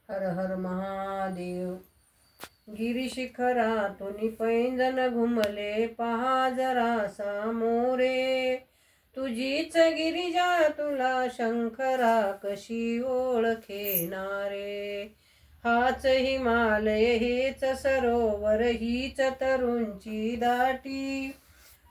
हर हर महादेव। गिरिशिखरातून पैंजण घुमले पहा जरा सामोरे, तुझीच गिरिजा तुला शंकरा कशी ओळखेनारे। हाच हिमालय हेच सरोवर हीच तरुंची दाटी,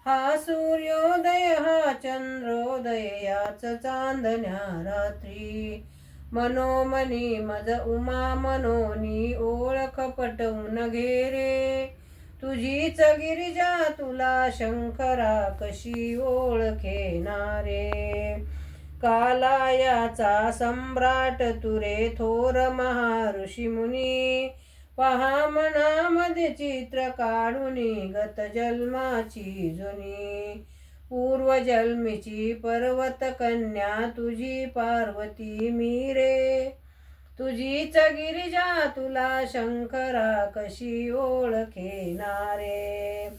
हा सूर्योदय हा चंद्रोदय याच चांदण्या रात्री। मनोमनी मज उमा मनोनी ओळख पटवून घे रे, तुझीच गिरिजा तुला शंकरा कशी ओळखेनारे। कालायाचा सम्राट तुरे थोर महाऋषी मुनी, पहा मनामध्ये चित्र काढुनी गत जन्माची जुनी। पूर्वजन्मीची पर्वत कन्या तुझी पार्वती मी रे, तुझीच गिरिजा तुला शंकरा कशी ओळखेनारे।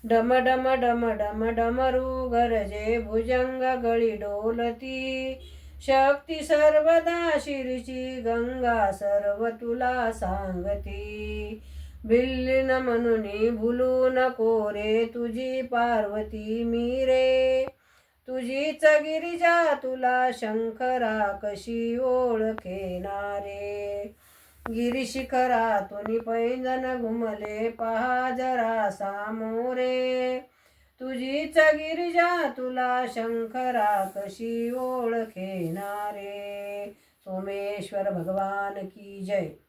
डम डम डम डम डमरू गरजे भुजंग गळी डोलती, शक्ती सर्वदा शिरीची गंगा सर्व तुला सांगती। भिल्लीन म्हणून भुलू नको रे, तुझी पार्वती मी रे, तुझीच गिरिजा तुला शंकरा कशी ओळखेनारे। गिरिशिखरातून पैंजण घुमले पहा जरा सामोरे, तुझीच गिरिजा तुला शंकरा कशी ओळखेनारे। सोमेश्वर भगवान की जय।